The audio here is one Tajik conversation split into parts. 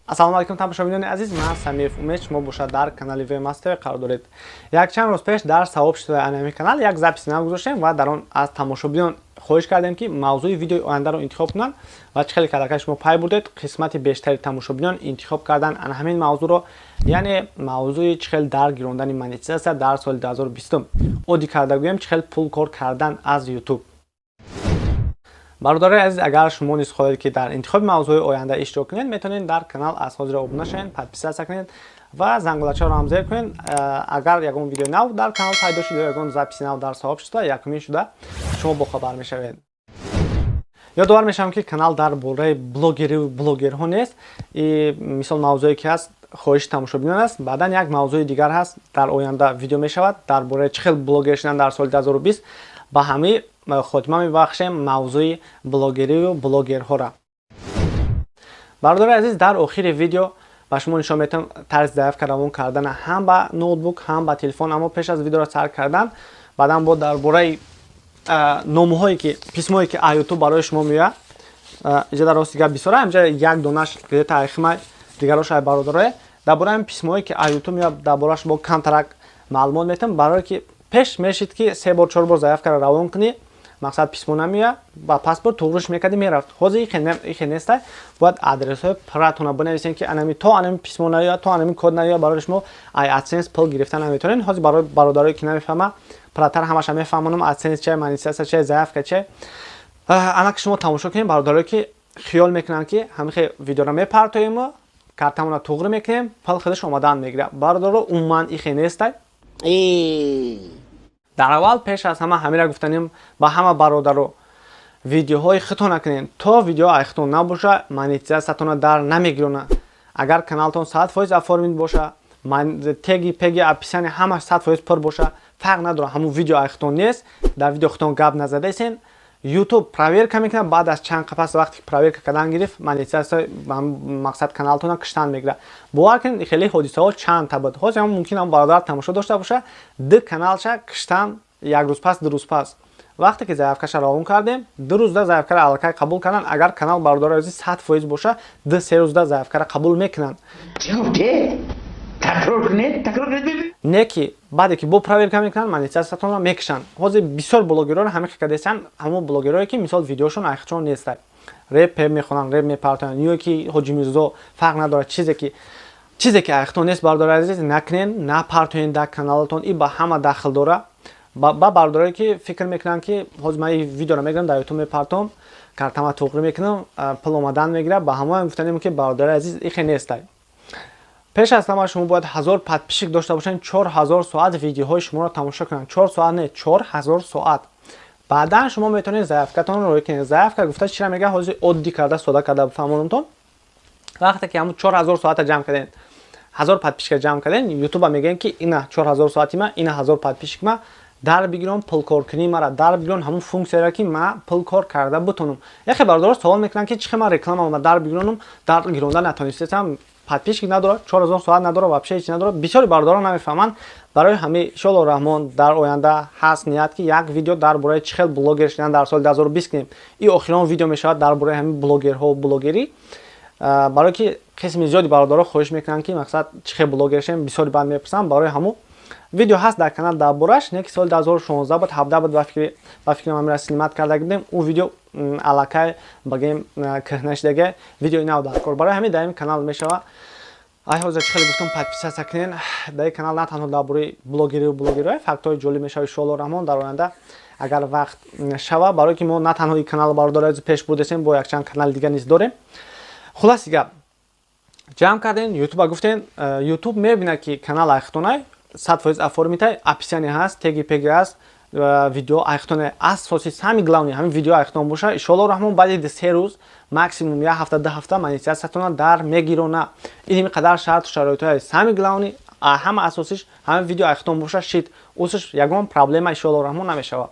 Ассалому алайкум тамошобинони азиз, ман Самиев умед шумо бошад дар канали Veimas карор доред. Як чанд рӯз пеш дар сообществои анами канал як записи нав гузоштем ва дар он аз тамошобинон хоҳиш кардем ки мавзӯи видеои ояндаро интихоб кунанд ва чӣ хеле калака шумо пай бурдед қисмати бештари тамошобинон интихоб кардан ана ҳамин мавзӯъро, яъне мавзӯи чӣ хел дар гирондани монетизация дар соли 2020 оди карда гӯем чӣ хел пул кор кардан аз Ютуб. Бародари азиз, агар шумо низ хоҳед ки дар интихоби мавзӯи оянда иштирок кунед, метавонед дар канал аз ҳозир обуна шавед, подписатсия кунед ва зангулачаро ҳам зер кунед. Агар ягон видеои нав дар канал пайдо шуд ё ягон записи нав дар сообщество якумин шуда шумо бохабар мешавед. Ёдовар мешавам ки канал дар бораи блогерӣ блогерҳо нест. Мисол мавзӯе ки ҳаст хоҳиши тамошобинон аст. Баъдан як мавзӯи дигар ҳаст, дар оянда видео мешавад дар бораи чӣ хел блогер шудан дар соли 2020 ба ҳамаи хотима мебахшем мавзӯи блогерию блогерҳоро. Бародари азиз, дар охири видео ба шумо нишон метавам тарзи заявка равон кардан ҳам ба ноутбук ҳам ба телефон, аммо пеш аз видеоро сар кардан баъдан бо дар бораи номаҳое ки писмое ки аз Ютуб барои шумо меояд, иҷода рости гап бисёра, ҳамҷа як донаш гирета айхимай дигарош ай бародарое дар бораи писмое ки аз Ютуб меояд дар борааш бо камтарак маълумот метавам, барое ки пеш мешид ки 3 бор 4 бор заявкаро равон кунӣ, мақсад писмо намеояд ба паспорт туғриш мекарди мерафт. ҳозир ихе нестай, бояд адресҳои пратона бинависем ки анами то анами писмо наёяд, то анами код наёяд, барои шумо ай Адсенс пул гирифтан наметавонед. ҳозир барои бародарое ки намефаҳма, пратар ҳамаша мефаҳмонам Адсенс чия, монетизация чия, заявка чия. Ана ки шумо тамошо кунед, бародарое ки хиёл мекунанд ки ҳамихе видеоро мепартоему, картамона туғри мекунем, пул худаш омадан мегирад. Бародаро умуман ихе нестай. дар аввал пеш аз ҳама ҳамира гуфтанем ба ҳама бародаро видеоҳои хито накунед. То видео ай хито набоша, монетизациятона дар намегирона. Агар каналтон 100% оформид боша, теги пеги описани ҳамаш 100% пур боша, фарқ надора, ҳамун видео ай хито нест, дар видео хитон гап назадасен. Ютуб проверка мекунад, баъд аз чанд қапас вақти проверка кардан гирифт, монетизация мақсад каналтона киштан мегирад. бовар кунед хеле ҳодисаҳо чанд та буд. ҳозир ҳам мумкин ам бародар тамошо дошта боша, ду каналша киштан як рӯз пас, ду рӯз пас. вақте ки заявкаша равон кардем, ду рӯзда заявкаро алайкай қабул кардан. агар канал бародари азиз 100% боша, ду се рӯзда заявкаро қабул мекунанд. не ки баъде ки бо проверка мекунанд монетизациятонро мекишанд. ҳозир бисёр блогерҳоро ҳамин кадесан, ҳамон блогерҳое ки мисол видеошон айхчон нестай, реп мехонанд, реп мепартоянд, ё ки ҳоҷи мирзо, фарқ надорад, чизе ки айхтон нест. бародари азиз, накунед, напартоед дар каналатон, и ба ҳама дахл дора. ба бародарое ки фикр мекунанд ки ҳозир ман видеоро мегирам дар Ютуб мепартом, картама туғри мекунам, пул омадан мегирад, ба ҳамаам гуфтанем ки бародари азиз ихе нестай. пеш аз ҳама шумо бояд 1000 подписчик дошта бошед, 4000 соат видеоҳои шуморо тамошо кунанд. 4 соат не, 4000 соат. баъдан шумо метавонед заявкатонро роҳӣ кунед. заявка гуфта чира мега, ҳозир оддӣ карда сода карда бифаҳмонамтон. вақте ки ҳамун 4000 соата ҷамъ карден, 1000 подписчика ҷамъ карден, Ютуба мегӯян ки ина 4000 соати ма, ина 1000 подписчик ма, дар бигирон пулкоркуни мара, дар бигирон ҳамун функсияро ки ма пул кор карда бутонам. яхе бародаро savol мекунанд ки чихе ма рекламама дар бигиронам, дар гиронда натонистам, подписчик надора, 4000 соат надора, вообще ҳеч надора. бисёри бародаро намефаҳманд. барои ҳамаи иншоалло раҳмон дар оянда ҳаст ният ки як видео дар бораи чӣ хел блогер шудан дар соли 2020 кунем. и охирон видео мешавад дар бораи ҳамаи блогерҳо блогерӣ. барое ки қисми зиёди бародаро хоҳиш мекунанд ки мақсад чӣ хел блогер шем, бисёри баъд мепурсанд. барои ҳамун видео ҳаст дар канал дар бораш. не ки соли 2016 буд, 17 буд, ба фикрам амира снимат карда будем. у видео алакай багем кӯҳнашдаги видеои нав даркор. барои ҳамин дар ин канал мешава. ай ҳозир чӣ хеле гуфтам подписатсия кунед. дар ин канал на танҳо дар бораи блогерӣ блогерҳои фактҳои ҷолиб мешава иншоалло раҳмон дар оянда агар вақт шава, барое ки мо на танҳо ин канал бародари азиз пеш бурдесем, бо якчанд канали дигар низ дорем. хулоси гап ҷамъ кардем, Ютуба гуфтем, Ютуб мебинад ки канал айхтонай 100% оформитай, описание ҳаст, теги пеги ҳаст, видео айхтоне асоси сами главни ҳамин видео айхтон боша. иншоалло раҳмон баъди 3 рӯз максимум 1 ҳафта 2 ҳафта монетизациятона дар мегирона. ин қадар шарту шароитҳои сами главни ҳама асосиш ҳамин видео айхтон боша шид. усиш ягон проблема иншоалло раҳмон намешавад.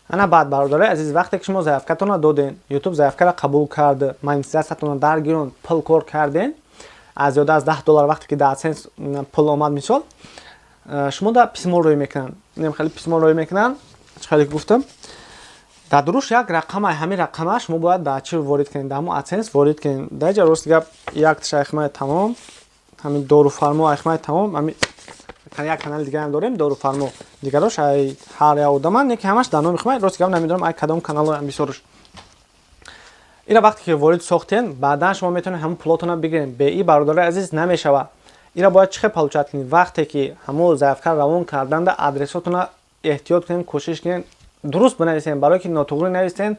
ана баъд бародари азиз, вақте ки шумо заявкатона доден, Ютуб заявкаро қабул карди, монетизациятона дар гирон пул кор карден, аз зиёда аз $10 вақте ки дар Адсенс пул омад мисол, шумо дар писмо рӯй мекунанд. нем хеле писмо рӯй мекунанд, чӣ хеле гуфтам, дар дуруш як рақама ҳамин рақама шумо бояд дар чӣ ворид кунед, дар ҳамон Адсенс ворид кунед. Дар ҷа рост гап як тиша айхмаи тамом, ҳамин доруфармо айхмаи тамом, ҳамин як канали дигар ҳам дорем, доруфармо дигарош ай ҳар як одаман неки ҳамаш дар номи хама рост гап намедонам ай кадом каналро ам бисёрш. Ира вақте ки ворид сохтен, баъдан шумо метавонед ҳамон пулотона бигиред. Бе ин бародари азиз намешава. Ира бояд чӣ хел получат кунед? Вақте ки ҳамон заявкаро равон карданда адресотона эҳтиёт кунед, кӯшиш кунед дуруст бинависен, барое ки нотуғри нависен.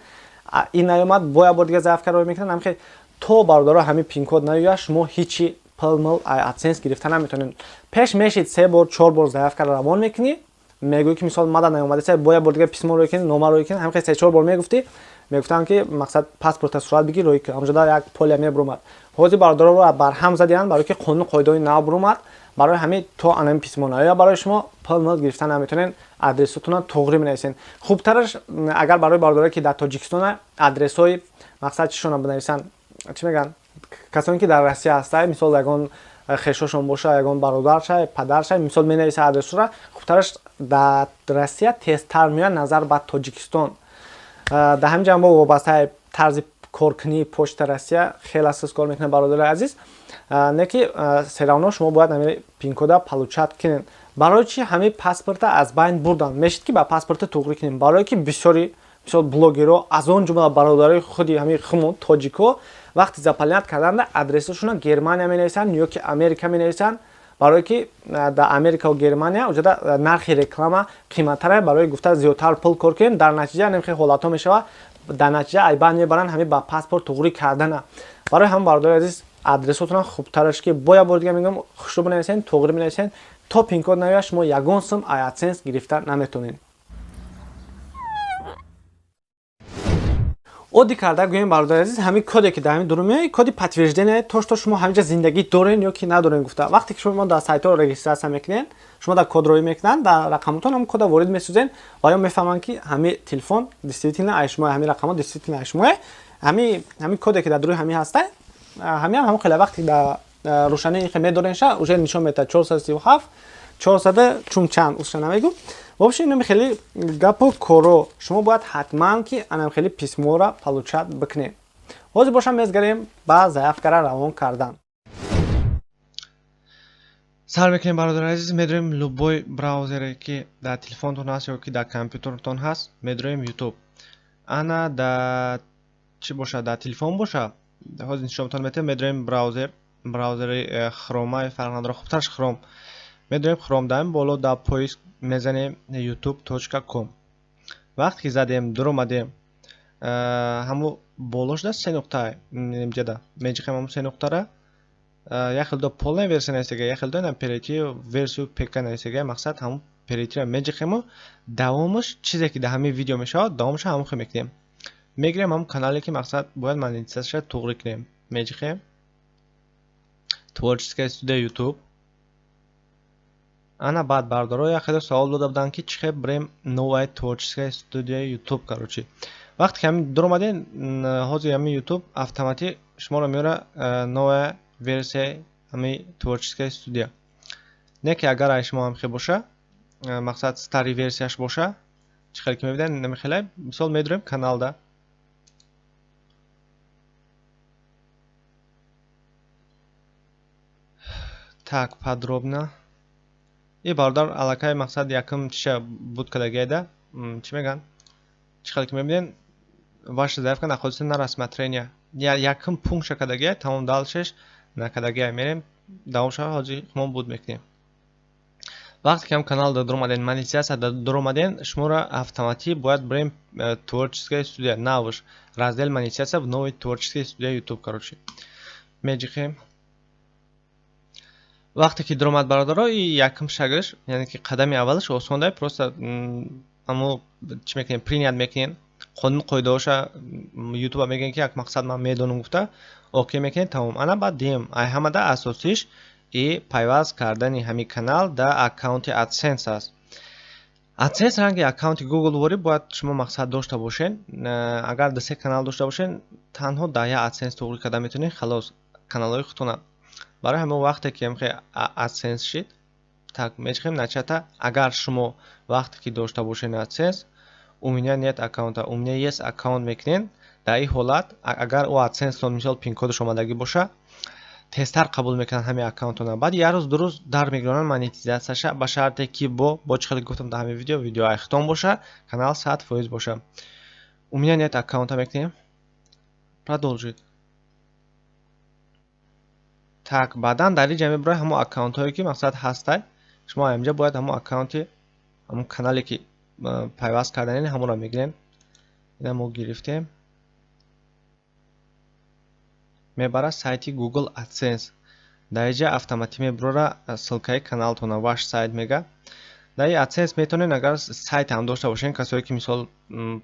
Ин наёмад боя бор дигар заявкаро мекунед, ҳамин то бародаро ҳамин пин-код наёяд, шумо ҳичи пилмил ай Адсенс гирифта наметавонед. Пеш мешид 3 бор 4 бор заявкаро равон мекунӣ, мегӯӣ ки мисол мада наёмадасе боя бор дигар письмо рӯй кунед, нома рӯй кунед, ҳамин 3-4 бор мегуфтӣ, мегуфтанд ки мақсад паспорта сурат бигир рӯй кунед. ҳамҷода як полия мебуромад. ҳозир бародароро барҳам задианд, барое ки қонун қоидаҳои нав буромад. Барои ҳамин то анами письмо наёяд, барои шумо пилмил гирифта наметавонед, адресотона тоғри менависен. Хубтараш агар барои бародарое ки дар Тоҷикистон адресҳои мақсад чишона бинависанд, чӣ мегӯянд, касоне ки дар Россия ҳастанд, мисол ягон хешошон боша, ягон бародарша, падарша, мисол менависа адресора, хубтараш дар Россия тезтар меояд назар ба Тоҷикистон. Дар ҳамин ҷа мо вобастаи тарзи коркунии почта Россия хеле асос кор мекунад бародари азиз. Неки серавно шумо бояд ҳамин пин-кода получат кунед. Барои чи ҳамин паспорта аз байн бурдан? Мешид ки ба паспорта тоғри кунем. Барое ки бисёри мисол блогеро аз он ҷумла бародари худи ҳамин хумон тоҷико вақти заполнят карданда адресашона Германия менависанд ё ки Америка менависанд. барое ки дар Америка ва Германия уҷода нархи реклама қиматтаре, барои гуфта зиёдтар пул кор кунем, дар натиҷа намхе ҳолатҳо мешава, дар натиҷа айбан мебаранд ҳамин ба паспорт тоғри кардана. Барои ҳам бародари азиз адресотона хубтараш ки боя бор дигар мегӯям хушрӯ бинависен, тоғри бинависен, то пин-код наёяд шумо ягон сум ай Адсенс гирифта наметавонед. одди карда гӯем бародари азиз ҳамин коде ки дар ҳамин дуру меояд, коди подтверждение то что шумо ҳамин ҷа зиндагӣ дорен ё ки надорен гуфта. вақте ки шумо дар сайтҳо регистратсия мекунед, шумо дар кодроӣ мекунанд, дар рақамотон ҳамин кода ворид месӯзен ва ё мефаҳманд ки ҳамин телефон действительно ай шумоe, ҳамин рақамот действительно ай шумоe. ҳамин коде ки дар дуруи ҳамин ҳаста, ҳамин ҳамон хеле вақте дар рӯшании медоренша уже нишон метад 437 400 чум чанд усша намегӯ. вообще инам хеле гапо коро шумо бояд ҳатман ки анам хеле письморо получат бикунед. ҳозир бошам мезгарем ба заявкаро равон кардан. сар мекунем бародари азиз, медорем любой браузере ки дар телефонтон ҳаст ё ки дар компютертон ҳаст, медорем Ютуб. ана дар чӣ боша, дар телефон боша, ҳозир нишон метавонем, медорем браузери хрома фарқ надорад, хубтараш хром. медорем хром, дар боло дар поиск мезанем youtube.com. вақте ки задем дуромадем ҳамун болош да се нуқтаи ҷада меҷиқем ҳамун се нуқтара як хелдо полная версия нависега, як хелдо наперетив версию пк нависега, мақсад ҳамун перетира меҷиқему давомаш чизе ки дар ҳамин видео мешавад давомаша ҳамун хел мекунем. мегирем ҳамун канале ки мақсад бояд монетизацияшро тоғри кунем. меҷиқем творческая студия ютуб. ана баъд бародаро як хеле савол дода буданд ки чӣ хел бирем новая творческая студия ютуб. короче вақте ки ҳамин дуромадем, ҳозир ҳамин ютуб автоматик шуморо меора новая версия ҳамин творческая студия. не ки агар ай шумо ҳамхел боша, мақсад стари версияш боша, чӣ хел ки мебинед намехелай, мисол медорем канал да. так подробно и бародар аллакай мақсад якум чиша буд кадагида, чӣ меган, чӣ хел ки мебинед ваша заявка находится на рассмотрение, якум пунктша кадагия, тамом далшеш на кадагия мерем, давомша ҳозир хумон буд мекунем. вақте ки ҳам канал да дуромаден, монетизация да дуромаден, шуморо автоматик бояд бирем творческая студия, навыш раздел монетизация в новой творческой студия ютуб. короче меҷиқем вақте ки дуромад бародаро, и якум шагриш, яъне ки қадами аввалаш осонда, просто аммо чӣ мекунем, принят мекунем, қонун қоидаҳоша ютуба мегӯем ки як мақсад ман медонам гуфта окей мекунем, тамом. ана баъд дием ай ҳамада асосиш и пайваст кардани ҳамин канал да аккаунти Адсенс аст. Адсенс ранги аккаунти Google вори бояд шумо мақсад дошта бошен. агар да се канал дошта бошен, танҳо да я Адсенс тоғри карда метавонед, халос каналҳои худтона. барои ҳамин вақте ки ҳамхе Адсенс шид, так мечиқем начата, агар шумо вақте ки дошта бошен Адсенс, у меня нет аккаунта, у меня есть аккаунт мекунен. дар ин ҳолат агар у адсенстон мисол пин кодаш омадагӣ боша тезтар қабул мекунанд ҳамин аккаунтона. баъд як рӯз ду рӯз дар мегиронанд монетизатсияша ба шарте ки бо чӣ хеле гуфтам дар ҳамин видео ихтом боша, канал 100% боша. у меня нет аккаунта мекунем. продолжить. так баъдан дар инҷа мебарои ҳамон аккаунтҳое ки мақсад ҳастай. шумо инҷа бояд ҳамон аккаунти ҳамон канале ки пайваст карданин ҳамонро мегирем. ина мо гирифтем. мебара сайти Google Адсенс. дар инҷа автоматӣ мебарора ссилкаи каналтона ваш сайт мега. дар ин Адсенс метавонед агар сайт ҳам дошта бошен, касое ки мисол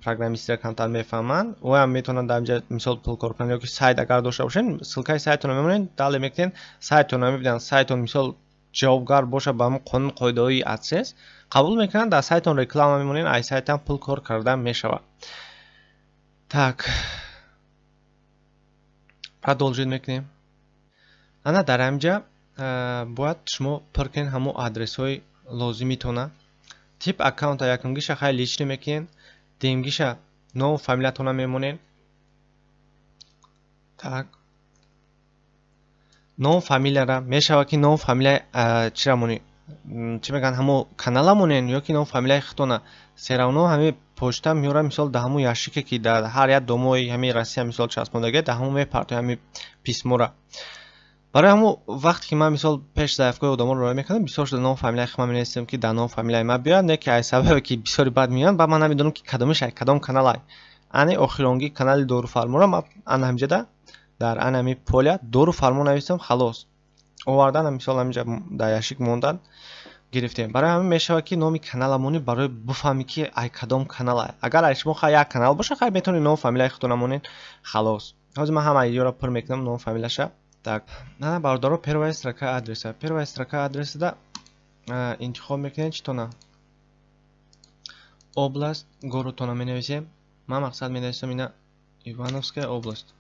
программистра камтар мефаҳманд, ва ҳам метавонанд дар инҷа мисол Пулкоркуни ёки сайт агар дошта бошен, ссилкаи сайтонро мемонед, дале мекунед, сайтонро мебинанд, сайтон мисол ҷавобгар боша ба ҳамон қонун қоидаҳои Адсенс, қабул мекунанд, дар сайтон реклама мемонед, ай сайтам пул кор кардан мешавад. так продолжить мекунем. ана дар инҷа бояд шумо пур кунед ҳамон адресҳои лозимитона. тип аккаунта якумгиша хай личный мекунед, дуюмгиша ном фамилиятона мемонед. так ном фамилияра мешавад ки ном фамилияи чира монед, чӣ мегӯянд ҳамон канала монед ёки ном фамилияи худтона. серавно ҳамин почта меёра мисол дар ҳамон ящике ки дар ҳар як домои ҳамин Россия мисол часпондагӣ дар ҳамон мепартояд ҳамин письмора. барои ҳамон вақте ки ман мисол пеш заявкаи одамонро роя мекунам, бисёр шуда ном фамилияи хама менависем ки дар ном фамилияи ман биёяд, не ки ай сабабе ки бисёри бад меёянд, ба ман намедонам ки кадомишай, кадом каналай. ани охиронги канали доруфарморо ман ана ҳамҷада дар ани полия доруфармо нависам, халос. овардан мисол ҳамҷа дар ящик мондан гирифтем. барои ҳамин мешавад ки номи каналамони барои буфаҳмӣ ки ай кадом каналай. агар ай шумо хай як канал боша, хай метавонед ном фамилияи худтона монед, халос. ҳозир ман ҳама идеяро пур мекунам ном фамилияша. так ана бародаро первая строка адреса. первая строка адресида интихоб мекунед читона. область городтона менависем. ман мақсад менависам ина Ивановская область.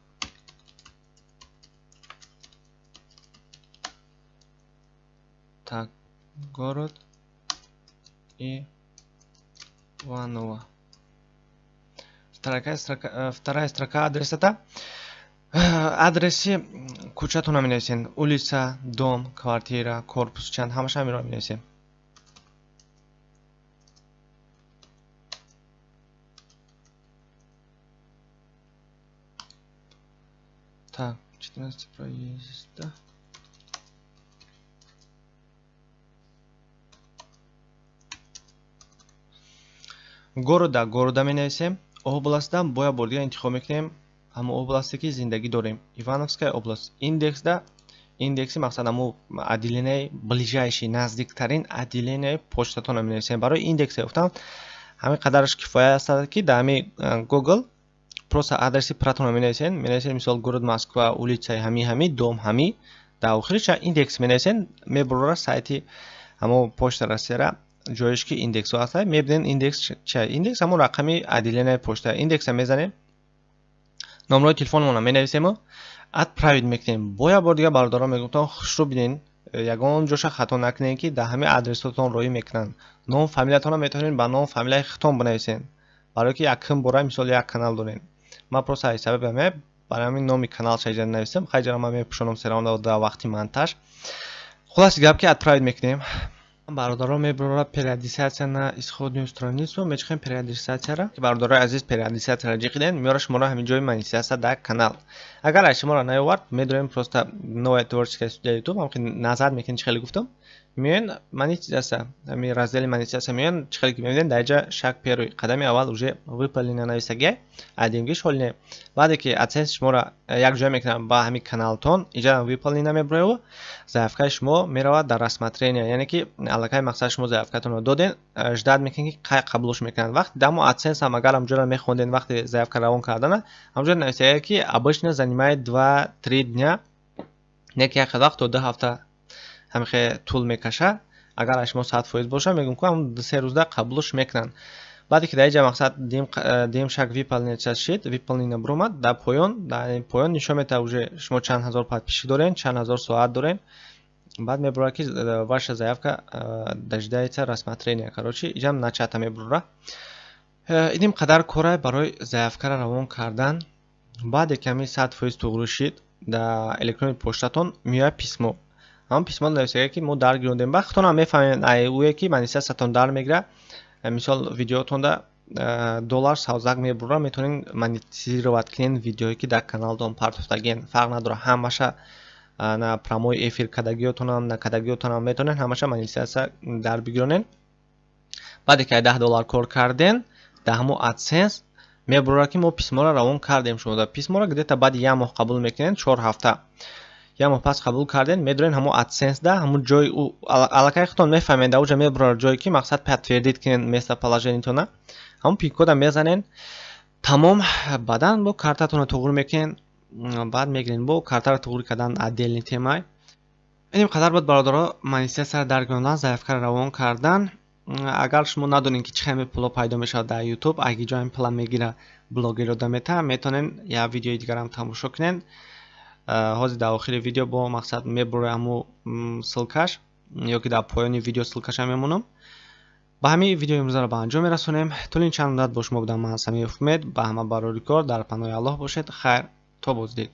так город Иваново. вторая строка адресата адреси кӯчатона менависем. улица, дом, квартира, корпус чанд, ҳамаша ҳаминро менависем. так 14 проезда. города менависем. областда боя бор дига интихоб мекунем ҳамон областе ки зиндагӣ дорем. Ивановская область. индексда индекси мақсад ҳамон отделение ближайший наздиктарин отделение почтатона менависем. барои индексе гуфтам ҳамин қадараш кифоя аст ки дар ҳамин Google просто адреси пратона менависем. менависем мисол город Москва, улица ҳами, дом ҳами, дар охириш индекс менависем. мебарора сайти ҳамон почта Россияра ҷоиш ки индексҳо аст. мебинем индекс чия? индекс ҳамон рақами отделение почта. индекса мезанем. номрои телефонмонро менависем. отправить мекунем. боя бор дига бародаро мегуфтам хушрӯ бинен, ягон ҷоша хато накунем ки дар ҳамин адресотон роӣ мекунанд. ном фамилиятонро метавонед ба ном фамилияи худтон бинависем. барое ки якум бора мисол як канал дорем. ман просто ай сабабе барои ҳамин номи каналша иҷа нависем. хайҷара ман мепӯшонам сераванда дар вақти монтаж. хулоси гап ки отправить мекунем. бародаро мебарора периодизация на исходную страницу. мечикем периодизацияра ки бародарои азиз периодизацияра ҷиқиден меёра шуморо ҳамин ҷои монетизация дар канал. агар ай шуморо наёвард медорем просто новая творческая студия ютуб ҳам ки назар мекунед чӣ хеле гуфтам. меён монетизация ҳамин раздели монетизация меён чӣ хеле ки мебинед дар инҷа шаг первый қадами аввал уже выполнено нависагия адимги шолине. баъде ки Адсенс шуморо як ҷой мекунад ба ҳамин каналтон иҷа выполнено мебарояд. заявкаи шумо меравад дар рассмотрение, яъне ки аллакай мақсад шумо заявкатонро доден, ждат мекунед ки қай қабулш мекунанд. вақти дамо Адсенс ҳам агар ҳамҷора мехонден вақти заявка равон кардана ҳамҷора нависагия ки обычно занимает 2-3 дня, не ки як вақт то 2 ҳафта ҳамихе тул мекаша. агар ай шумо 100% боша мегӯям ки ҳам 2-3 рӯзда қабулш мекунанд. баъде ки дар инҷа мақсад дим шаг выполниться шид, выполнено бромад, дар поён нишон метавад уже шумо чанд ҳазор подписчик дорен, чанд ҳазор соат дорен. баъд мебарора ки ваша заявка дожидается рассмотрения. короче иҷам начата мебарора. иним қадар кора барои заявкаро равон кардан. баъде ками 100% туғрӣ шид да электронии поштатон миёяд письмо. ҳамон письмо нависаga ки мо дар гирёндем. ба хатонам мефаҳмед ай уе ки монетизациятон дар мегира. мисол видеотонда $1 савзак мебура, метонин монетизировать кинен видеое ки дар каналдон партофтаген. фарқ надора, ҳамаша на прамои эфир кадагиотонам, на кадагиотонам метонен ҳамаша монетизация дар бигиронен. баъде ки $10 кор карден, да ҳамон Адсенс мебура ки мо письморо равон кардем. шумо да письморо где-то баъди 1 моҳ қабул мекунен, 4 ҳафта. 1 моҳ пас қабул карден, медорен ҳамон Адсенс да ҳамон ҷои аллакай худтон мефаҳмед, да уҷа мебура ҷое ки мақсад подтвердит кинен местоположениятона. ҳамон пин-кода мезанен. тамом, баъдан бо картатонро туғрӣ мекунен. баъд мегирен бо картаро туғрӣ кардан отдельный темай. иним қадар буд бародаро монетизацияро дар гирёндан, заявкаро равон кардан. агар шумо надонед ки чӣ хаме пуло пайдо мешавад дар Ютуб, аги ҷоям пула мегира блогеро дамета, метонен я видеои дигарам тамошо кунен. ҳозир дар охири видео бо мақсад мебура ҳамун ссилкаш ё ки дар поёни видео ссилкаша мемонам. ба ҳамин видеои имрӯзаро ба анҷом мерасонем. тӯли чанд муддат бо шумо будам. ман мефахмед. ба ҳама барори кор дар паноҳи Аллоҳ бошед. хайр, то боздид.